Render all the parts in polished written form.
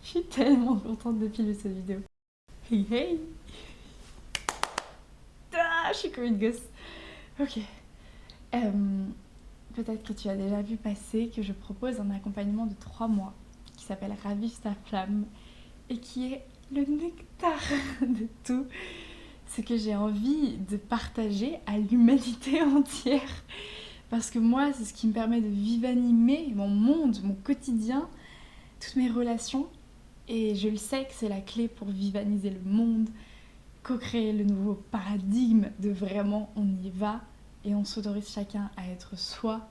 Je suis tellement contente de filmer cette vidéo. Hey hey. Ah, je suis comme une gosse. Ok. Peut-être que tu as déjà vu passer que je propose un accompagnement de 3 mois qui s'appelle Ravive ta flamme et qui est le nectar de tout ce que j'ai envie de partager à l'humanité entière. Parce que moi, c'est ce qui me permet de vivanimer mon monde, mon quotidien, toutes mes relations. Et je le sais que c'est la clé pour vivaniser le monde, co-créer le nouveau paradigme de vraiment on y va et on s'autorise chacun à être soi.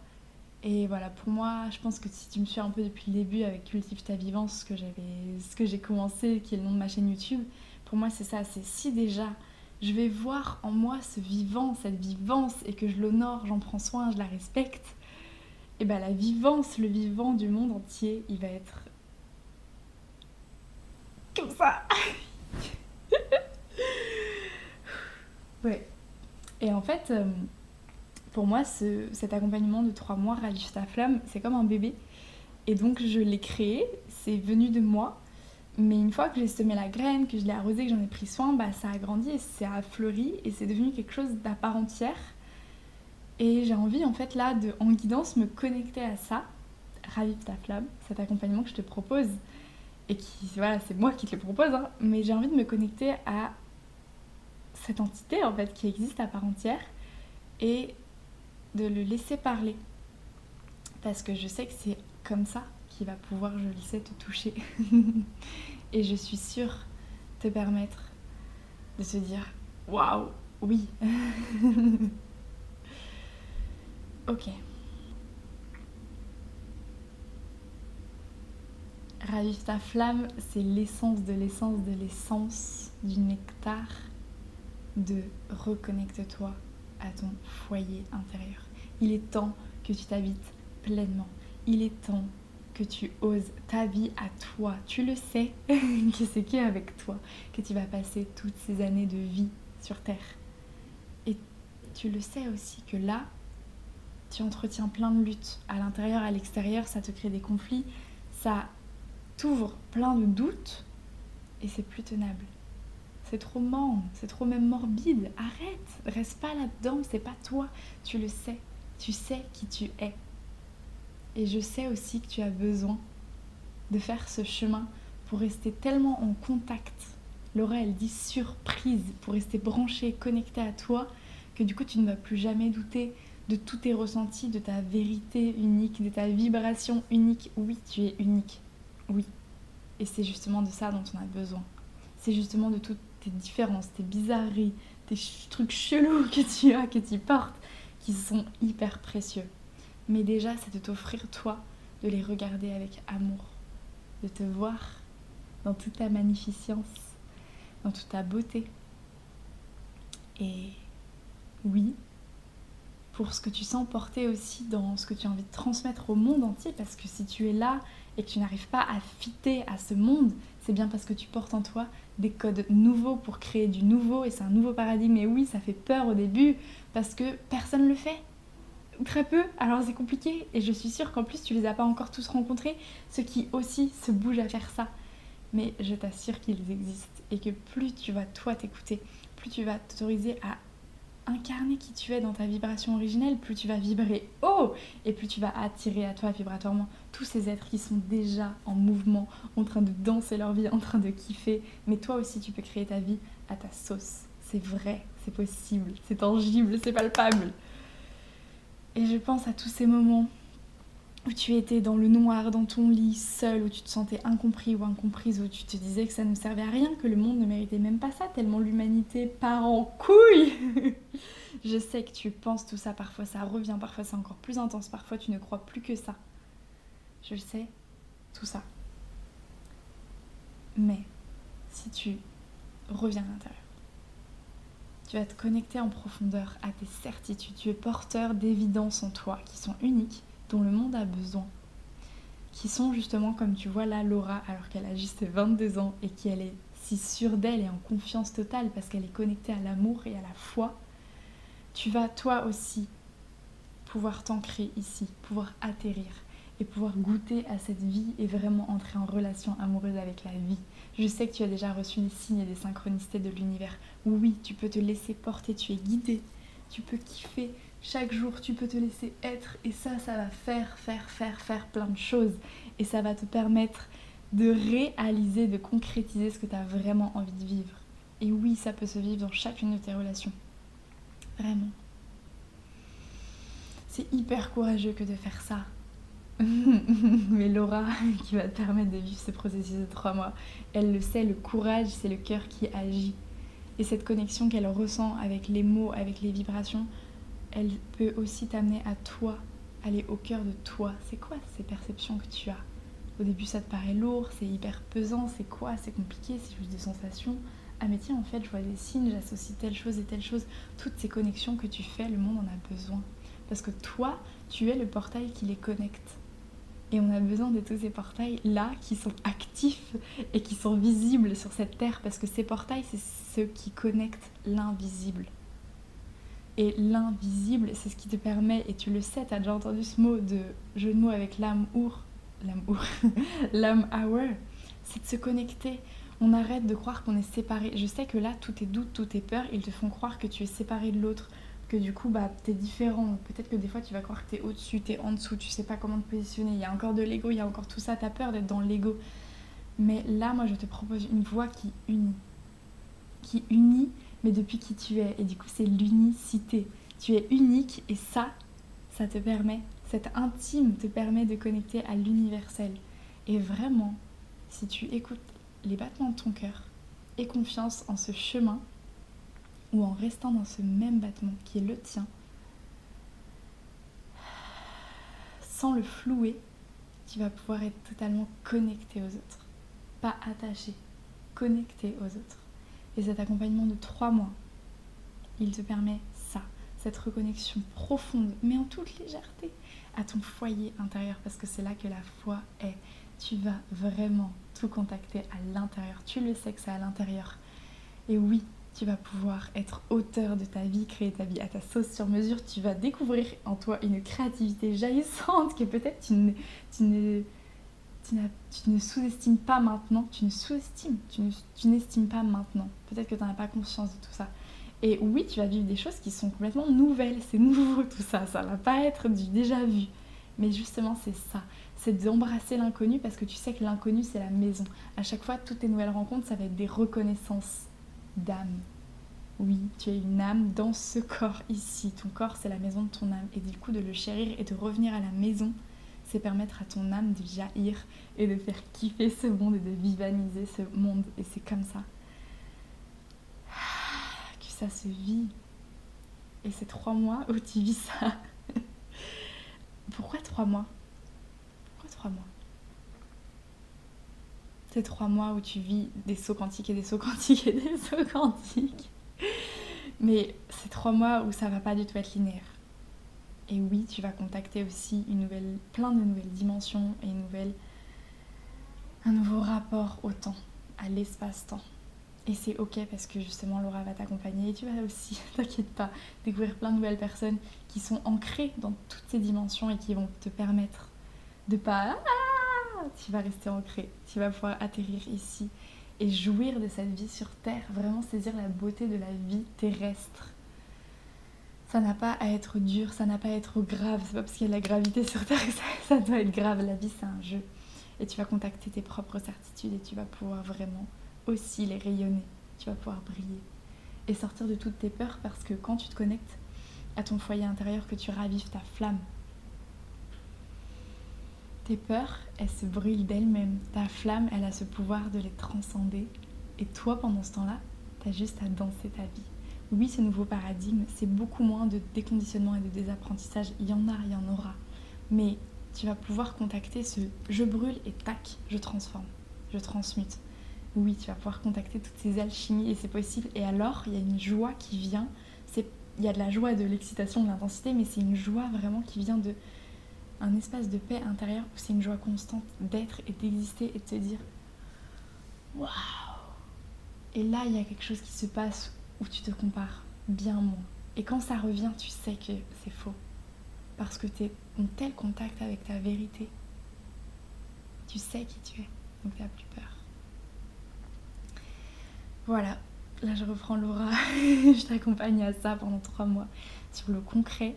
Et voilà, pour moi, je pense que si tu me suis un peu depuis le début avec Cultive ta vivance, ce que j'ai commencé, qui est le nom de ma chaîne YouTube, pour moi c'est ça, c'est si déjà je vais voir en moi ce vivant, cette vivance, et que je l'honore, j'en prends soin, je la respecte, et ben la vivance, le vivant du monde entier, il va être comme ça. Ouais. Et en fait, pour moi, cet accompagnement de 3 mois, Ravive ta flamme, c'est comme un bébé. Et donc je l'ai créé, c'est venu de moi. Mais une fois que j'ai semé la graine, que je l'ai arrosé, que j'en ai pris soin, bah ça a grandi et ça a fleuri et c'est devenu quelque chose d'à part entière. Et j'ai envie en fait là de, en guidance, me connecter à ça, Ravive ta flamme, cet accompagnement que je te propose et qui, voilà, c'est moi qui te le propose, hein, mais j'ai envie de me connecter à cette entité en fait qui existe à part entière et de le laisser parler parce que je sais que c'est comme ça qu'il va pouvoir, je le sais, te toucher et je suis sûre te permettre de se dire waouh, oui. Ok. Ravive ta flamme, c'est l'essence de l'essence de l'essence du nectar de reconnecte-toi à ton foyer intérieur. Il est temps que tu t'habites pleinement. Il est temps que tu oses ta vie à toi. Tu le sais que c'est qu'avec toi que tu vas passer toutes ces années de vie sur Terre. Et tu le sais aussi que là, tu entretiens plein de luttes. À l'intérieur, à l'extérieur, ça te crée des conflits, ça t'ouvre plein de doutes et c'est plus tenable. C'est trop morne, c'est trop même morbide. Arrête, reste pas là-dedans, c'est pas toi. Tu le sais, tu sais qui tu es. Et je sais aussi que tu as besoin de faire ce chemin pour rester tellement en contact. Laura, elle dit surprise, pour rester branchée, connectée à toi, que du coup tu ne vas plus jamais douter de tous tes ressentis, de ta vérité unique, de ta vibration unique. Oui, tu es unique. Oui. Et c'est justement de ça dont on a besoin. C'est justement de toutes tes différences, tes bizarreries, tes trucs chelous que tu as, que tu portes, qui sont hyper précieux. Mais déjà, c'est de t'offrir, toi, de les regarder avec amour, de te voir dans toute ta magnificence, dans toute ta beauté. Et oui, pour ce que tu sens porter aussi dans ce que tu as envie de transmettre au monde entier, parce que si tu es là et que tu n'arrives pas à fitter à ce monde, c'est bien parce que tu portes en toi des codes nouveaux pour créer du nouveau, et c'est un nouveau paradigme. Et oui, ça fait peur au début, parce que personne ne le fait. Très peu, alors c'est compliqué, et je suis sûre qu'en plus tu les as pas encore tous rencontrés, ceux qui aussi se bougent à faire ça. Mais je t'assure qu'ils existent, et que plus tu vas toi t'écouter, plus tu vas t'autoriser à incarner qui tu es dans ta vibration originelle, plus tu vas vibrer haut et plus tu vas attirer à toi vibratoirement tous ces êtres qui sont déjà en mouvement, en train de danser leur vie, en train de kiffer. Mais toi aussi, tu peux créer ta vie à ta sauce. C'est vrai, c'est possible, c'est tangible, c'est palpable. Et je pense à tous ces moments où tu étais dans le noir, dans ton lit, seul, où tu te sentais incompris ou incomprise, où tu te disais que ça ne servait à rien, que le monde ne méritait même pas ça, tellement l'humanité part en couille. Je sais que tu penses tout ça, parfois ça revient, parfois c'est encore plus intense, parfois tu ne crois plus que ça. Je le sais, tout ça. Mais si tu reviens à l'intérieur, tu vas te connecter en profondeur à tes certitudes. Tu es porteur d'évidences en toi qui sont uniques, dont le monde a besoin. Qui sont justement, comme tu vois là, Laura, alors qu'elle a juste 22 ans et qu'elle est si sûre d'elle et en confiance totale parce qu'elle est connectée à l'amour et à la foi. Tu vas toi aussi pouvoir t'ancrer ici, pouvoir atterrir et pouvoir goûter à cette vie et vraiment entrer en relation amoureuse avec la vie. Je sais que tu as déjà reçu des signes et des synchronicités de l'univers. Oui, tu peux te laisser porter, tu es guidé, tu peux kiffer. Chaque jour, tu peux te laisser être et ça va faire plein de choses. Et ça va te permettre de réaliser, de concrétiser ce que tu as vraiment envie de vivre. Et oui, ça peut se vivre dans chacune de tes relations. Vraiment. C'est hyper courageux que de faire ça. Mais Laura, qui va te permettre de vivre ce processus de 3 mois, elle le sait, le courage, c'est le cœur qui agit. Et cette connexion qu'elle ressent avec les mots, avec les vibrations, elle peut aussi t'amener à toi, aller au cœur de toi. C'est quoi ces perceptions que tu as? Au début, ça te paraît lourd, c'est hyper pesant, c'est quoi? C'est compliqué, c'est juste des sensations. Ah mais tiens, en fait, je vois des signes, j'associe telle chose et telle chose. Toutes ces connexions que tu fais, le monde en a besoin. Parce que toi, tu es le portail qui les connecte. Et on a besoin de tous ces portails-là qui sont actifs et qui sont visibles sur cette terre. Parce que ces portails, c'est ceux qui connectent l'invisible. Et l'invisible, c'est ce qui te permet, et tu le sais, tu as déjà entendu ce mot de jeu de mots avec l'âme hour, l'âme hour, c'est de se connecter. On arrête de croire qu'on est séparés. Je sais que là, tous tes doutes, toutes tes peurs, ils te font croire que tu es séparé de l'autre, que du coup, t'es différent. Peut-être que des fois, tu vas croire que t'es au-dessus, t'es en dessous, tu sais pas comment te positionner. Il y a encore de l'ego, il y a encore tout ça, t'as peur d'être dans l'ego. Mais là, moi, je te propose une voie qui unit. Qui unit, mais depuis qui tu es. Et du coup, c'est l'unicité. Tu es unique et ça te permet, cet intime te permet de connecter à l'universel. Et vraiment, si tu écoutes les battements de ton cœur, aie confiance en ce chemin, ou en restant dans ce même battement qui est le tien, sans le flouer, tu vas pouvoir être totalement connecté aux autres. Pas attaché, connecté aux autres. Et cet accompagnement de 3 mois, il te permet ça, cette reconnexion profonde, mais en toute légèreté, à ton foyer intérieur, parce que c'est là que la foi est. Tu vas vraiment tout contacter à l'intérieur. Tu le sais que c'est à l'intérieur. Et oui, tu vas pouvoir être auteur de ta vie, créer ta vie à ta sauce sur mesure. Tu vas découvrir en toi une créativité jaillissante que peut-être tu ne sous-estimes pas maintenant. Tu n'estimes pas maintenant. Peut-être que tu n'en as pas conscience de tout ça. Et oui, tu vas vivre des choses qui sont complètement nouvelles. C'est nouveau tout ça. Ça va pas être du déjà vu. Mais justement, c'est ça. C'est d'embrasser l'inconnu parce que tu sais que l'inconnu, c'est la maison. À chaque fois, toutes tes nouvelles rencontres, ça va être des reconnaissances d'âme. Oui, tu es une âme dans ce corps ici. Ton corps, c'est la maison de ton âme. Et du coup, de le chérir et de revenir à la maison, c'est permettre à ton âme de jaillir et de faire kiffer ce monde et de vivaniser ce monde. Et c'est comme ça que ça se vit. Et c'est 3 mois où tu vis ça. Pourquoi 3 mois? Pourquoi 3 mois? C'est 3 mois où tu vis des sauts quantiques et des sauts quantiques et des sauts quantiques. Mais c'est 3 mois où ça va pas du tout être linéaire. Et oui, tu vas contacter aussi plein de nouvelles dimensions et un nouveau rapport au temps, à l'espace-temps. Et c'est ok parce que justement Laura va t'accompagner et tu vas aussi, t'inquiète pas, découvrir plein de nouvelles personnes qui sont ancrées dans toutes ces dimensions et qui vont te permettre de pas... tu vas rester ancré, tu vas pouvoir atterrir ici et jouir de cette vie sur Terre, vraiment saisir la beauté de la vie terrestre. Ça n'a pas à être dur, ça n'a pas à être grave, c'est pas parce qu'il y a de la gravité sur Terre que ça doit être grave, la vie c'est un jeu. Et tu vas contacter tes propres certitudes et tu vas pouvoir vraiment aussi les rayonner, tu vas pouvoir briller et sortir de toutes tes peurs parce que quand tu te connectes à ton foyer intérieur, que tu ravives ta flamme, tes peurs, elles se brûlent d'elles-mêmes. Ta flamme, elle a ce pouvoir de les transcender. Et toi, pendant ce temps-là, t'as juste à danser ta vie. Oui, ce nouveau paradigme, c'est beaucoup moins de déconditionnement et de désapprentissage. Il y en aura. Mais tu vas pouvoir contacter ce « je brûle » et tac, je transforme, je transmute. Oui, tu vas pouvoir contacter toutes ces alchimies et c'est possible. Et alors, il y a une joie qui vient. Il y a de la joie, de l'excitation, de l'intensité, mais c'est une joie vraiment qui vient de... un espace de paix intérieure où c'est une joie constante d'être et d'exister et de te dire waouh. Et là, il y a quelque chose qui se passe où tu te compares bien moins. Et quand ça revient, tu sais que c'est faux. Parce que tu es en tel contact avec ta vérité Tu sais qui tu es, donc t'as plus peur. Voilà, là je reprends Laura, je t'accompagne à ça pendant 3 mois. Sur le concret,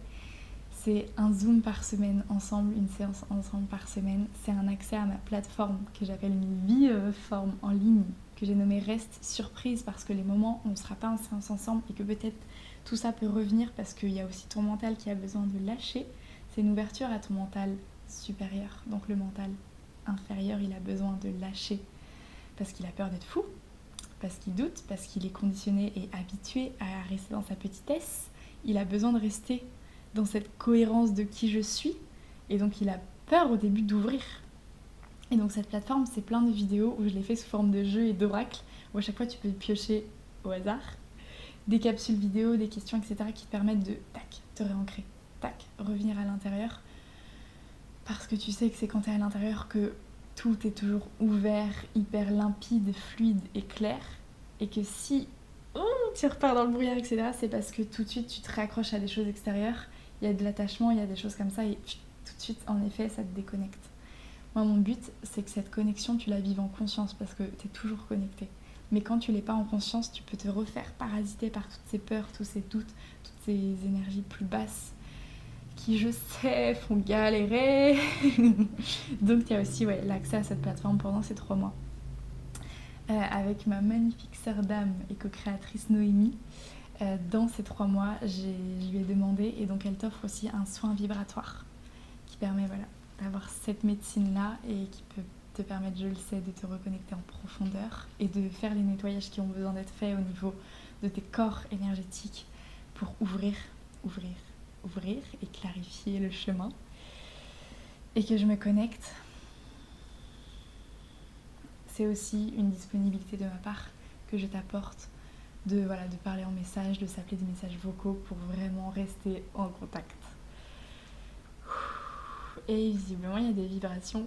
c'est un Zoom par semaine ensemble, une séance ensemble par semaine. C'est un accès à ma plateforme que j'appelle une vie forme en ligne, que j'ai nommée Reste Surprise, parce que les moments où on ne sera pas en séance ensemble et que peut-être tout ça peut revenir parce qu'il y a aussi ton mental qui a besoin de lâcher, c'est une ouverture à ton mental supérieur. Donc le mental inférieur, il a besoin de lâcher parce qu'il a peur d'être fou, parce qu'il doute, parce qu'il est conditionné et habitué à rester dans sa petitesse. Il a besoin de rester dans cette cohérence de qui je suis, et donc il a peur au début d'ouvrir. Et donc cette plateforme, c'est plein de vidéos où je les fais sous forme de jeux et d'oracles, où à chaque fois tu peux piocher au hasard des capsules vidéo, des questions, etc. qui te permettent de tac, te réancrer, tac, revenir à l'intérieur, parce que tu sais que c'est quand tu es à l'intérieur que tout est toujours ouvert, hyper limpide, fluide et clair, et que si tu repars dans le brouillard, etc., c'est parce que tout de suite tu te raccroches à des choses extérieures, il y a de l'attachement, il y a des choses comme ça, et tout de suite, en effet, ça te déconnecte. Moi, mon but, c'est que cette connexion, tu la vives en conscience, parce que tu es toujours connecté. Mais quand tu l'es pas en conscience, tu peux te refaire parasiter par toutes ces peurs, tous ces doutes, toutes ces énergies plus basses, qui, je sais, font galérer. Donc, il y a aussi l'accès à cette plateforme pendant ces 3 mois. Avec ma magnifique sœur d'âme et co-créatrice Noémie, dans ces 3 mois, je lui ai demandé, et donc elle t'offre aussi un soin vibratoire qui permet d'avoir cette médecine-là et qui peut te permettre, je le sais, de te reconnecter en profondeur et de faire les nettoyages qui ont besoin d'être faits au niveau de tes corps énergétiques pour ouvrir et clarifier le chemin. Et que je me connecte, c'est aussi une disponibilité de ma part que je t'apporte de parler en message, de s'appeler des messages vocaux pour vraiment rester en contact. Et visiblement, il y a des vibrations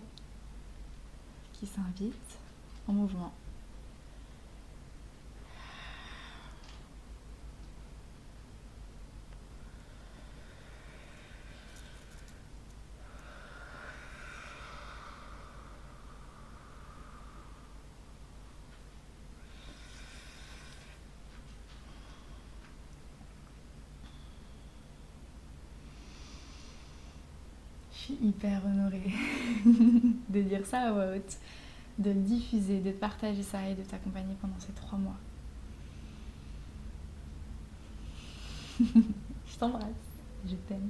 qui s'invitent en mouvement. Je suis hyper honorée de dire ça à voix haute, de le diffuser, de te partager ça et de t'accompagner pendant ces 3 mois. Je t'embrasse, je t'aime.